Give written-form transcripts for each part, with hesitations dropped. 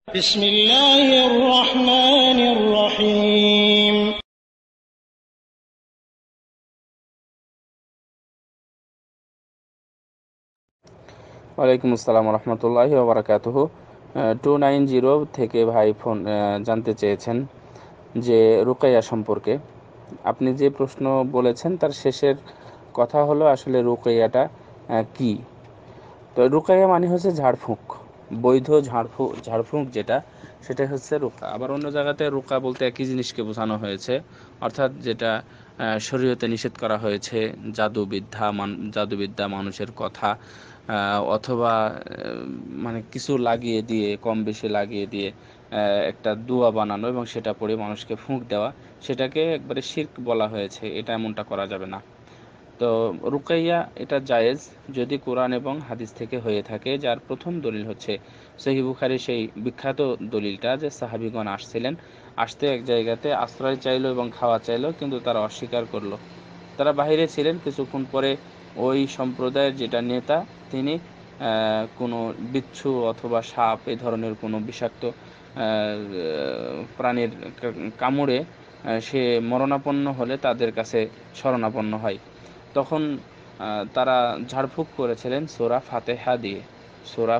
বিসমিল্লাহির রহমানির রহিম। ওয়ালাইকুম আসসালাম রহমতুল্লাহি ওয়া বারাকাতুহু। 290 থেকে ভাই ফোন জানতে চেয়েছেন যে রুকাইয়া সম্পর্কে। আপনি যে প্রশ্ন বলেছেন তার শেষের কথা হলো আসলে রুকাইয়াটা কি। তো রুকাইয়া মানে হচ্ছে ঝাড়ফুঁক, বৈধ ঝাড়ফুঁক যেটা, সেটা হচ্ছে রুকা। আবার অন্য জায়গাতে রুকা বলতে একই জিনিসকে বোঝানো হয়েছে, অর্থাৎ যেটা শরীয়তে নিষেধ করা হয়েছে, জাদুবিদ্যা, মানুষের কথা অথবা মানে কিছু লাগিয়ে দিয়ে, কম বেশি লাগিয়ে দিয়ে একটা দোয়া বানানো এবং সেটা পড়ে মানুষকে ফুঁক দেওয়া, সেটাকে একবারে শিরক বলা হয়েছে। এটা এমনটা করা যাবে না। তো রুকাইয়া এটা জায়েজ যদি কোরআন এবং হাদিস থেকে হয়ে থাকে, যার প্রথম দলিল হচ্ছে সহিহ বুখারী সেই বিখ্যাত দলিলটা যে সাহাবীগণ আসতে এক জায়গাতে আশ্রয় চাইলো এবং খাওয়া চাইলো, কিন্তু তারা অস্বীকার করলো। তারা বাহিরে ছিলেন, কিছুক্ষণ পরে ওই সম্প্রদায়ের যেটা নেতা তিনি কোনো বিচ্ছু অথবা সাপ এই ধরনের কোনো বিষাক্ত প্রাণীর কামড়ে সে মরণাপন্ন হলে তাদের কাছে শরণাপন্ন হয়। তখন তারা ঝাড়ফুঁক করেছিলেন সূরা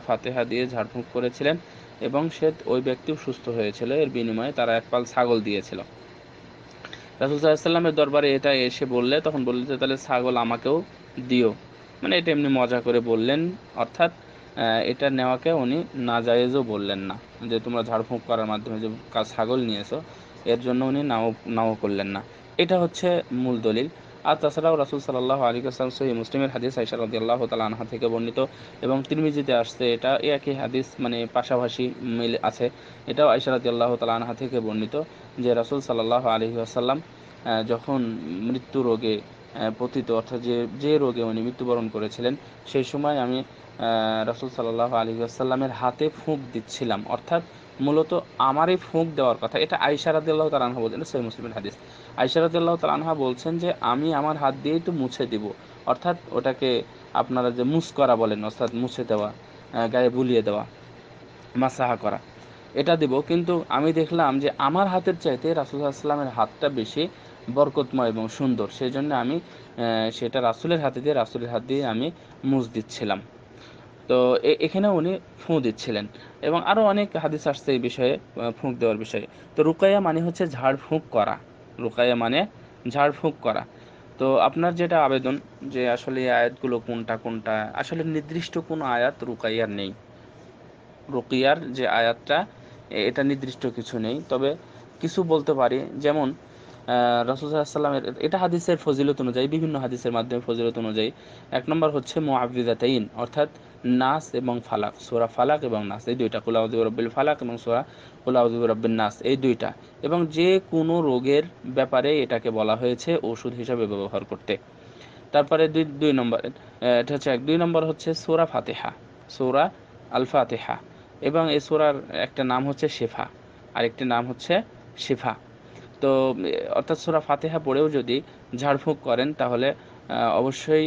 ফাতিহা দিয়ে ঝাড়ফুঁক করেছিলেন এবং ওই ব্যক্তিও সুস্থ হয়েছিল। এর বিনিময়ে তারা এক পাল ছাগল দিয়েছিল। রাসূল সাল্লাল্লাহু আলাইহি ওয়াসাল্লামের দরবারে এটা এসে বললে, তখন বললেন যে তাহলে ছাগল আমাকেও দিও। মানে এটা এমনি মজা করে বললেন, অর্থাৎ এটা নেওয়াকে উনি নাজায়েজও বললেন না, যে তোমরা ঝাড়ফুঁক করার মাধ্যমে যে ছাগল নিয়েছো এর জন্য উনি নাও করলেন না। এটা হচ্ছে মূল দলিল। আর তাছাড়াও রাসূল সাল্লাল্লাহু আলাইহি ওয়াসাল্লাম সহিহ মুসলিমের হাদিস আয়েশা রাদিয়াল্লাহু তাআলা আনহা থেকে বর্ণিত এবং তিরমিজিতে আসছে, এটা একই হাদিস, মানে পাশাপাশি মিল আছে। এটাও আয়েশা রাদিয়াল্লাহু তাআলা আনহা থেকে বর্ণিত যে রাসূল সাল্লাল্লাহু আলাইহি ওয়াসাল্লাম যখন মৃত্যু রোগে পতিত, অর্থাৎ যে রোগে উনি মৃত্যুবরণ করেছিলেন, সেই সময় আমি রাসূল সাল্লাল্লাহু আলাইহি ওয়াসাল্লামের হাতে ফুঁক দিচ্ছিলাম। অর্থাৎ মূলত আমারই ফুঁক দেওয়ার কথা। এটা আয়েশা রাদিয়াল্লাহু তাআলা আনহা বলছেন, সহিহ মুসলিমের হাদিস। আয়েশা রাদিয়াল্লাহু তাআলা আনহা বলছেন যে আমি আমার হাত দিয়েই তো মুছে দিব, অর্থাৎ ওটাকে আপনারা যে মুছ করা বলেন, অর্থাৎ মুছে দেওয়া, গায়ে বুলিয়ে দেওয়া, মাসাহা করা, এটা দিব। কিন্তু আমি দেখলাম যে আমার হাতের চাইতে রাসূল সাল্লাল্লাহু আলাইহি ওয়াসাল্লামের হাতটা বেশি বরকতময় এবং সুন্দর, সেই জন্য আমি সেটা রাসূলের হাত দিয়ে আমি মুছ দিচ্ছিলাম। তো এখানে উনি ফুঁ দিচ্ছিলেন এবং আরও অনেক হাদিস আসছে এই বিষয়ে, ফুঁক দেওয়ার বিষয়ে। তো রুকাইয়া মানে হচ্ছে ঝাড়ফুঁক করা, রুকাইয়া মানে ঝাড়ফুঁক করা। তো আপনার যেটা আবেদন যে আসলে এই আয়াতগুলো কোনটা কোনটা, আসলে নির্দিষ্ট কোনো আয়াত রুকাইয়ার নেই। রুকিয়ার যে আয়াতটা, এটা নির্দিষ্ট কিছু নেই, তবে কিছু বলতে পারি। যেমন রাসূল সাল্লাল্লাহু আলাইহি ওয়াসাল্লামের, এটা হাদিসের ফজিলত অনুযায়ী, বিভিন্ন হাদিসের মাধ্যমে ফজিলত অনুযায়ী, এক নম্বর হচ্ছে মুআউযিযাতাইন, অর্থাৎ নাস এবং ফালাক, সূরা ফালাক এবং নাস, এই দুইটা, কুল আউযু বিরাব্বিল ফালাক এবং সূরা কুল আউযু বিরাব্বিন নাস, এই দুইটা। এবং যে কোনো রোগের ব্যাপারে এটাকে বলা হয়েছে ওষুধ হিসাবে ব্যবহার করতে। তারপরে দুই নম্বর, এটা হচ্ছে দুই নম্বর হচ্ছে সূরা ফাতিহা, সূরা আল ফাতিহা। এবং এই সূরার একটা নাম হচ্ছে শিফা, আরেকটি নাম হচ্ছে শিফা। তো অর্থাৎ সূরা ফাতিহা পড়েও যদি ঝাড়ফুঁক করেন, তাহলে অবশ্যই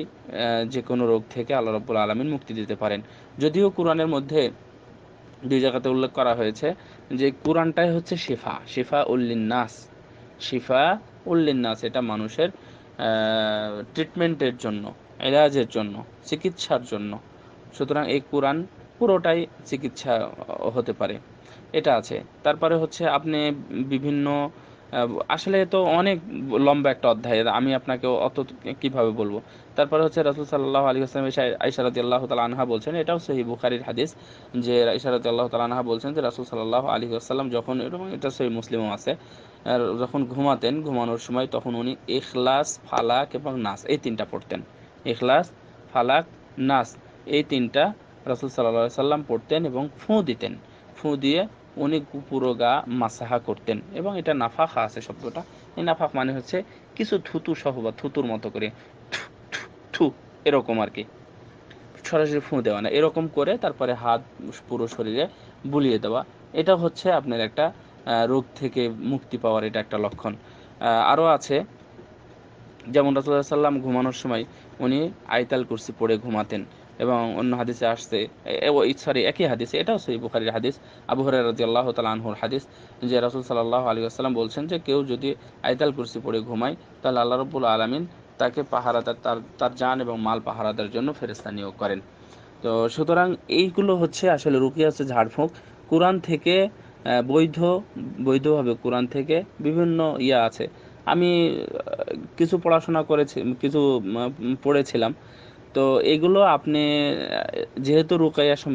যে কোনো রোগ থেকে আল্লাহ রাব্বুল আলামিন মুক্তি দিতে পারেন। যদিও কোরআনের মধ্যে দুই জায়গাতে উল্লেখ করা হয়েছে যে কোরআনটাই হচ্ছে শিফা উল্লিন্নাস, শিফা উল্লিন্নাস, এটা মানুষের ট্রিটমেন্টের জন্য, এলাজের জন্য, চিকিৎসার জন্য। সুতরাং এই কোরআন পুরোটাই চিকিৎসা হতে পারে, এটা আছে। তারপরে হচ্ছে আপনি বিভিন্ন, আসলে তো অনেক লম্বা একটা অধ্যায়, আমি আপনাকে অত কিভাবে বলবো। তারপরে হচ্ছে রাসূল সাল্লাল্লাহু আলাইহি ওয়াসাল্লাম আয়েশা রাদিয়াল্লাহু তাআলা আনহা বলছেন, এটাও সহিহ বুখারীর হাদিস, যে আয়েশা রাদিয়াল্লাহু তাআলা আনহা বলছেন যে রাসূল সাল্লাল্লাহু আলাইহি ওয়াসাল্লাম যখন, এবং এটা সহিহ মুসলিমও আছে, যখন ঘুমানোর সময় তখন উনি ইখলাস, ফালাক এবং নাস এই তিনটা পড়তেন। ইখলাস, ফালাক, নাস, এই তিনটা রাসূল সাল্লাল্লাহু আলাইহি ওয়াসাল্লাম পড়তেন এবং ফুঁ দিতেন। ফুঁ দিয়ে উনি পুরো গা মাসাহা করতেন। এবং এটা নাফাখা আছে শব্দটা, এই নাফাখ মানে হচ্ছে কিছু থুতু সহ বা থুতুর মতো করে থু থু থু, এরকম আর কি, সরাসরি ফুঁ দেওয়া না, এরকম করে তারপরে হাত পুরো শরীরে বুলিয়ে দেওয়া। এটা হচ্ছে আপনার একটা রোগ থেকে মুক্তি পাওয়ার এটা একটা লক্ষণ। আরও আছে, যেমন রাসূলুল্লাহ সাল্লাল্লাহু আলাইহি ওয়াসাল্লাম ঘুমানোর সময় উনি আয়াতুল কুরসি পড়ে ঘুমাতেন। এবং অন্য হাদিসে আসছে, সরি একই হাদিসে, এটাও সহিহ বুখারীর হাদিস, আবু হুরায়রা রাদিয়াল্লাহু তাআলা আনহুর হাদিস, যে রাসূল সাল্লাল্লাহু আলাইহি ওয়াসাল্লাম বলছেন যে কেউ যদি আয়াতুল কুরসি পড়ে ঘুমায় তাহলে আল্লাহ রাব্বুল আলামিন তাকে পাহারাদার, তার জান এবং মাল পাহারাদার জন্য ফেরেশতা নিয়োগ করেন। তো সুতরাং এইগুলো হচ্ছে আসলে রুকিয়া হচ্ছে ঝাড়ফুঁক। কোরআন থেকে বৈধ বৈধভাবে কোরআন থেকে বিভিন্ন আছে। আমি কিছু পড়াশোনা করেছি, কিছু পড়েছিলাম। তো এগুলো আপনি যেহেতু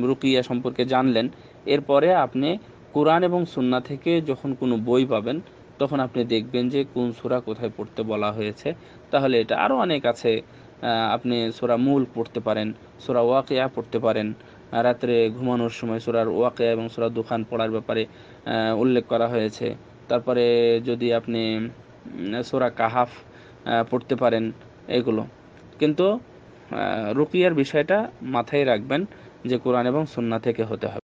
রুকিয়া সম্পর্কে জানলেন, এরপরে আপনি কোরআন এবং সুন্নাহ থেকে যখন কোনো বই পাবেন তখন আপনি দেখবেন যে কোন সূরা কোথায় পড়তে বলা হয়েছে। তাহলে এটা আরও অনেক আছে। আপনি সূরা মুল্ক পড়তে পারেন, সূরা ওয়াকিয়া পড়তে পারেন। রাত্রে ঘুমানোর সময় সূরার ওয়াকিয়া এবং সূরা দুখান পড়ার ব্যাপারে উল্লেখ করা হয়েছে। তারপরে যদি আপনি সূরা কাহাফ পড়তে পারেন, এগুলো। কিন্তু রুকিয়ার বিষয়টা মাথায় রাখবেন যে কোরআন এবং সুন্নাহ থেকে হতে হবে।